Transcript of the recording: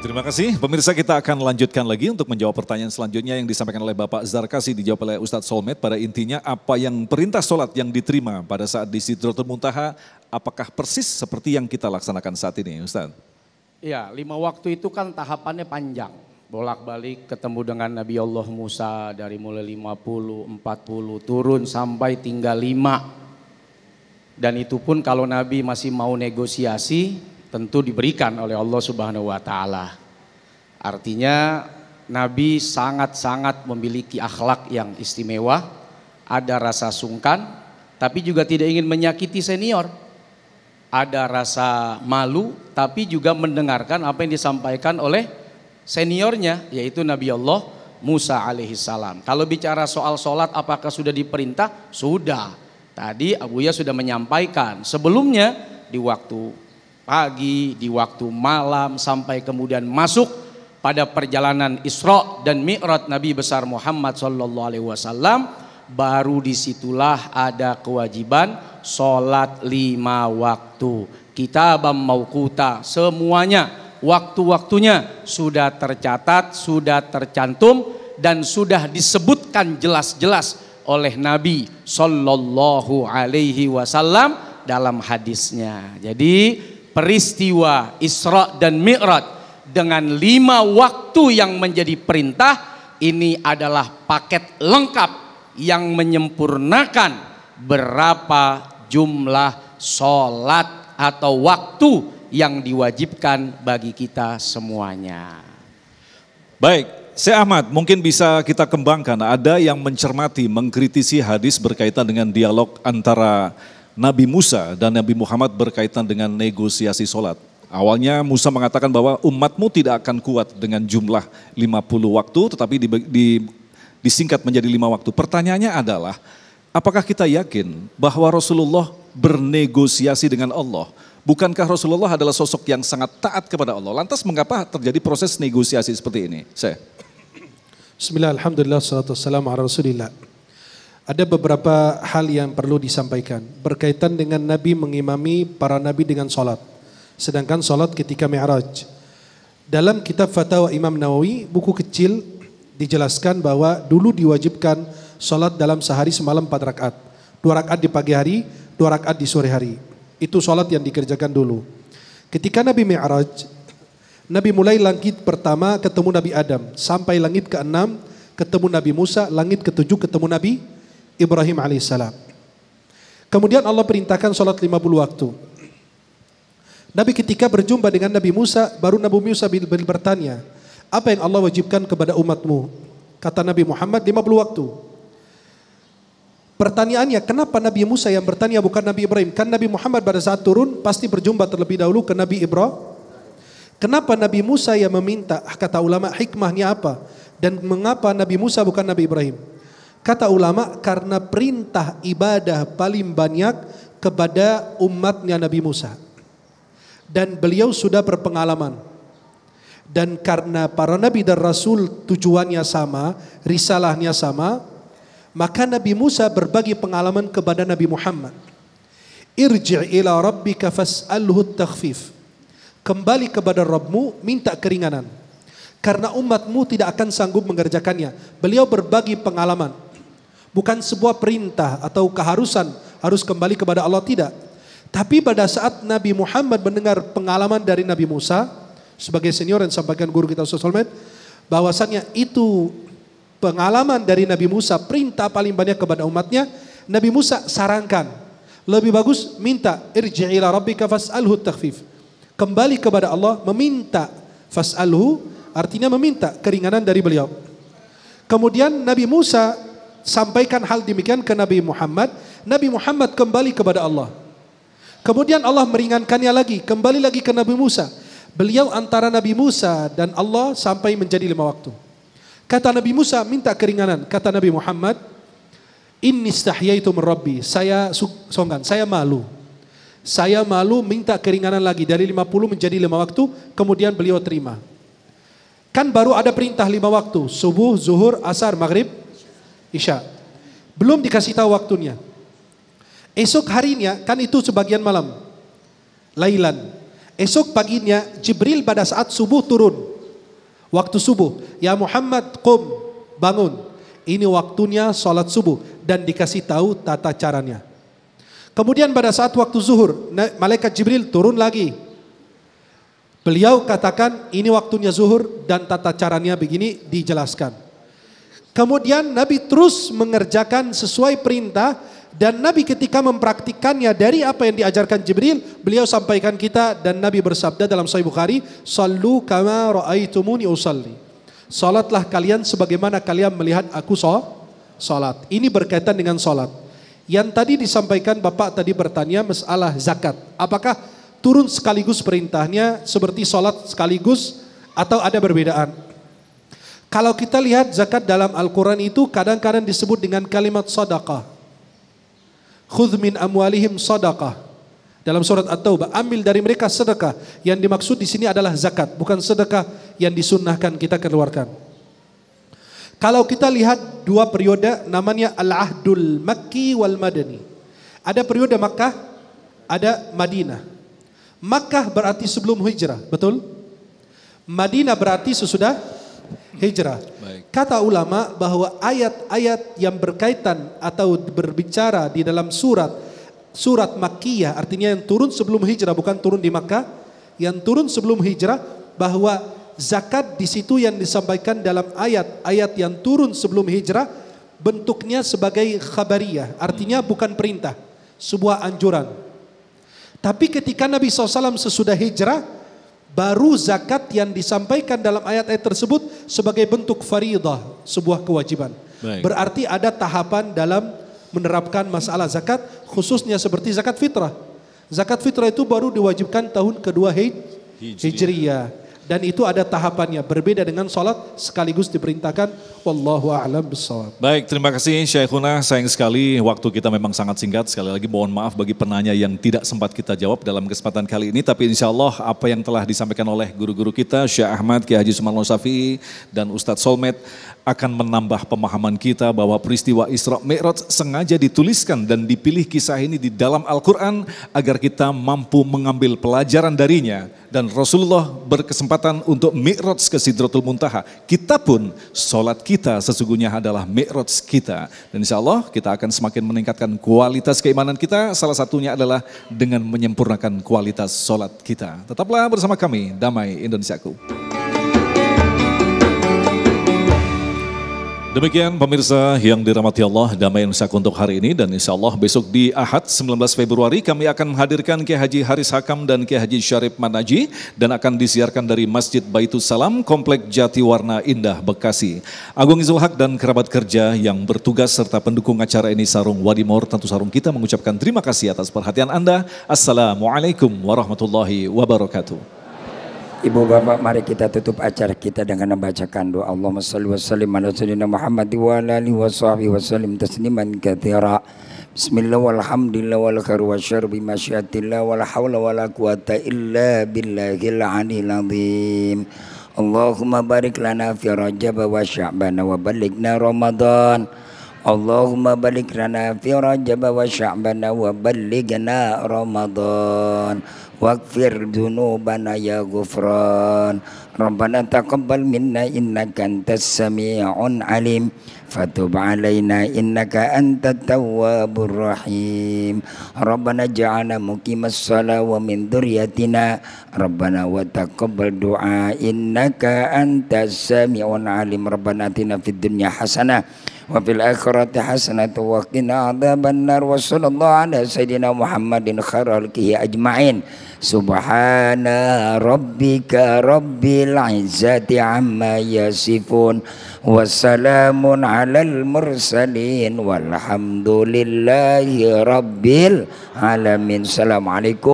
Terima kasih. Pemirsa, kita akan lanjutkan lagi untuk menjawab pertanyaan selanjutnya yang disampaikan oleh Bapak Zarkasi, dijawab oleh Ustadz Solmed. Pada intinya, apa yang perintah sholat yang diterima pada saat di Sidratul Muntaha, apakah persis seperti yang kita laksanakan saat ini, Ustadz? Iya, 5 waktu itu kan tahapannya panjang. Bolak-balik ketemu dengan Nabi Allah Musa dari mulai 50, 40, turun sampai tinggal 5. Dan itu pun kalau Nabi masih mau negosiasi, tentu diberikan oleh Allah Subhanahu wa Ta'ala. Artinya Nabi sangat-sangat memiliki akhlak yang istimewa, ada rasa sungkan, tapi juga tidak ingin menyakiti senior. Ada rasa malu, tapi juga mendengarkan apa yang disampaikan oleh seniornya, yaitu Nabi Allah Musa alaihissalam. Kalau bicara soal sholat, apakah sudah diperintah? Sudah. Tadi Abuya sudah menyampaikan sebelumnya di waktu pagi, di waktu malam, sampai kemudian masuk pada perjalanan Isra dan Mi'raj Nabi besar Muhammad SAW, baru disitulah ada kewajiban sholat 5 waktu. Kitabam mauquta, semuanya waktu-waktunya sudah tercatat, sudah tercantum, dan sudah disebutkan jelas-jelas oleh Nabi Sallallahu Alaihi Wasallam dalam hadisnya. Jadi peristiwa Isra dan Mi'raj dengan 5 waktu yang menjadi perintah ini adalah paket lengkap yang menyempurnakan berapa jumlah sholat atau waktu yang diwajibkan bagi kita semuanya. Baik, Syekh Ahmad, mungkin bisa kita kembangkan. Ada yang mencermati, mengkritisi hadis berkaitan dengan dialog antara Nabi Musa dan Nabi Muhammad berkaitan dengan negosiasi sholat. Awalnya Musa mengatakan bahwa umatmu tidak akan kuat dengan jumlah 50 waktu, tetapi disingkat menjadi 5 waktu. Pertanyaannya adalah, apakah kita yakin bahwa Rasulullah bernegosiasi dengan Allah? Bukankah Rasulullah adalah sosok yang sangat taat kepada Allah? Lantas mengapa terjadi proses negosiasi seperti ini? Bismillah, alhamdulillah, salatu wassalamu ala rasulillah. Ada beberapa hal yang perlu disampaikan berkaitan dengan Nabi mengimami para Nabi dengan solat. Sedangkan solat ketika Mi'raj. Dalam kitab Fatwa Imam Nawawi, buku kecil, dijelaskan bahwa dulu diwajibkan solat dalam sehari semalam 4 rakaat. 2 rakaat di pagi hari, 2 rakaat di sore hari. Itu solat yang dikerjakan dulu. Ketika Nabi Mi'raj, Nabi mulai langit pertama ketemu Nabi Adam. Sampai langit ke-6 ketemu Nabi Musa, langit ke-7 ketemu Nabi Ibrahim alaihissalam. Kemudian Allah perintahkan sholat 50 waktu. Nabi ketika berjumpa dengan Nabi Musa, baru Nabi Musa bertanya, apa yang Allah wajibkan kepada umatmu? Kata Nabi Muhammad, 50 waktu. Pertanyaannya, kenapa Nabi Musa yang bertanya bukan Nabi Ibrahim? Kan Nabi Muhammad pada saat turun pasti berjumpa terlebih dahulu ke Nabi Ibrahim. Kenapa Nabi Musa yang meminta? Kata ulama, hikmahnya apa? Dan mengapa Nabi Musa bukan Nabi Ibrahim? Kata ulama, karena perintah ibadah paling banyak kepada umatnya Nabi Musa. Dan beliau sudah berpengalaman. Dan karena para Nabi dan Rasul tujuannya sama, risalahnya sama, maka Nabi Musa berbagi pengalaman kepada Nabi Muhammad. Irji' ila rabbika fas'alhu takhfif. Kembali kepada Rabbmu, minta keringanan. Karena umatmu tidak akan sanggup mengerjakannya. Beliau berbagi pengalaman. Bukan sebuah perintah atau keharusan harus kembali kepada Allah, tidak. Tapi pada saat Nabi Muhammad mendengar pengalaman dari Nabi Musa, sebagai senior yang sampaikan guru kita Ustaz Solmed, bahwasannya itu pengalaman dari Nabi Musa, perintah paling banyak kepada umatnya, Nabi Musa sarankan, lebih bagus minta, irji' ila rabbika fas'alhu takhfif. Kembali kepada Allah, meminta, fas'alhu, artinya meminta keringanan dari beliau. Kemudian Nabi Musa sampaikan hal demikian ke Nabi Muhammad. Nabi Muhammad kembali kepada Allah. Kemudian Allah meringankannya lagi, kembali lagi ke Nabi Musa. Beliau antara Nabi Musa dan Allah sampai menjadi 5 waktu. Kata Nabi Musa, minta keringanan. Kata Nabi Muhammad, inni istahyaitu min Rabbi. Saya malu. Saya malu minta keringanan lagi dari 50 menjadi 5 waktu. Kemudian beliau terima. Kan baru ada perintah 5 waktu, subuh, zuhur, asar, maghrib, isya. Belum dikasih tahu waktunya. Esok harinya kan itu sebagian malam, lailan. Esok paginya Jibril pada saat subuh turun Waktu subuh, ya Muhammad qum, bangun. Ini waktunya sholat subuh dan dikasih tahu tata caranya. Kemudian pada saat waktu zuhur, malaikat Jibril turun lagi. Beliau katakan ini waktunya zuhur dan tata caranya begini, dijelaskan. Kemudian Nabi terus mengerjakan sesuai perintah dan Nabi ketika mempraktikannya dari apa yang diajarkan Jibril, beliau sampaikan kita dan Nabi bersabda dalam Sahih Bukhari, "Shallu kama ra'aitumuni usalli." Salatlah kalian sebagaimana kalian melihat aku salat. Ini berkaitan dengan salat. Yang tadi disampaikan Bapak tadi bertanya masalah zakat. Apakah turun sekaligus perintahnya seperti salat sekaligus atau ada perbedaan? Kalau kita lihat zakat dalam Al-Quran itu kadang-kadang disebut dengan kalimat sadaqah. Khudh min amwalihim sadaqah. Dalam surat At-Taubah, ambil dari mereka sedekah. Yang dimaksud di sini adalah zakat, bukan sedekah yang disunnahkan kita keluarkan. Kalau kita lihat dua periode namanya Al-Ahdul Makki wal Madani. Ada periode Makkah, ada Madinah. Makkah berarti sebelum hijrah, betul? Madinah berarti sesudah hijrah. Baik. Kata ulama bahwa ayat-ayat yang berkaitan atau berbicara di dalam surat Makkiyah, artinya yang turun sebelum hijrah, bukan turun di Makkah, yang turun sebelum hijrah, bahwa zakat di situ yang disampaikan dalam ayat-ayat yang turun sebelum hijrah bentuknya sebagai khabariyah, artinya bukan perintah, sebuah anjuran. Tapi ketika Nabi SAW sesudah hijrah, baru zakat yang disampaikan dalam ayat-ayat tersebut sebagai bentuk faridah, sebuah kewajiban. Baik. Berarti ada tahapan dalam menerapkan masalah zakat, khususnya seperti zakat fitrah. Zakat fitrah itu baru diwajibkan tahun kedua Hijriyah. Dan itu ada tahapannya, berbeda dengan sholat sekaligus diperintahkan. Wallahu a'lam bishawab. Baik, terima kasih Syekhuna. Sayang sekali waktu kita memang sangat singkat. Sekali lagi mohon maaf bagi penanya yang tidak sempat kita jawab dalam kesempatan kali ini. Tapi insya Allah apa yang telah disampaikan oleh guru-guru kita, Syekh Ahmad, Kiai Haji Sumarno Syafi'i, dan Ustadz Solmed akan menambah pemahaman kita bahwa peristiwa Isra Mi'raj sengaja dituliskan dan dipilih kisah ini di dalam Al-Quran agar kita mampu mengambil pelajaran darinya. Dan Rasulullah berkesempatan untuk Mi'raj ke Sidratul Muntaha. Kita pun, sholat kita sesungguhnya adalah Mi'raj kita. Dan insya Allah kita akan semakin meningkatkan kualitas keimanan kita. Salah satunya adalah dengan menyempurnakan kualitas sholat kita. Tetaplah bersama kami, Damai Indonesiaku. Demikian pemirsa yang dirahmati Allah, Damai Indonesiaku untuk hari ini, dan insya Allah besok di Ahad 19 Februari kami akan menghadirkan Kiai Haji Haris Hakam dan Kiai Haji Syarif Manaji dan akan disiarkan dari Masjid Baitus Salam, Komplek Jatiwarna Indah, Bekasi. Agung Izul Haq dan kerabat kerja yang bertugas serta pendukung acara ini Sarung Wadimor, tentu Sarung kita mengucapkan terima kasih atas perhatian Anda. Assalamualaikum warahmatullahi wabarakatuh. Ibu bapak, mari kita tutup acara kita dengan membacakan doa. Allahumma salli wa sallim ala sayyidina Muhammad wa ala alihi wa sahbihi wa sallim tasliman katsira. Bismillah walhamdulillah wal khairu wasyarr bi masyiatillah wala haula wala quwata illa billahil aliyil azim. Allahumma barik lana fi Rajab wa Sya'ban wa balighna Ramadan. Allahumma barik lana fi Rajab wa Sya'ban wa balighna Ramadan. Waghfir dzunubana ya ghufran. Rabbana taqabbal minna innaka antas sami'un alim. Fatub alaina innaka antat tawwabur rahim. Rabbana ja'alna muqimas shalah wa min dzurriyyatina. Rabbana wa taqabbal du'a innaka antas sami'un alim. Rabbana atina fid dunya hasanah wa fil akhirati hasanatan wa qina adzabannar. Wa sallallahu ala sayyidina Muhammadin khairal khalqihi ajmain. Subhana rabbika rabbil izzati amma yasifun. Wassalamun alal mursalin walhamdulillahi rabbil alamin. Assalamualaikum.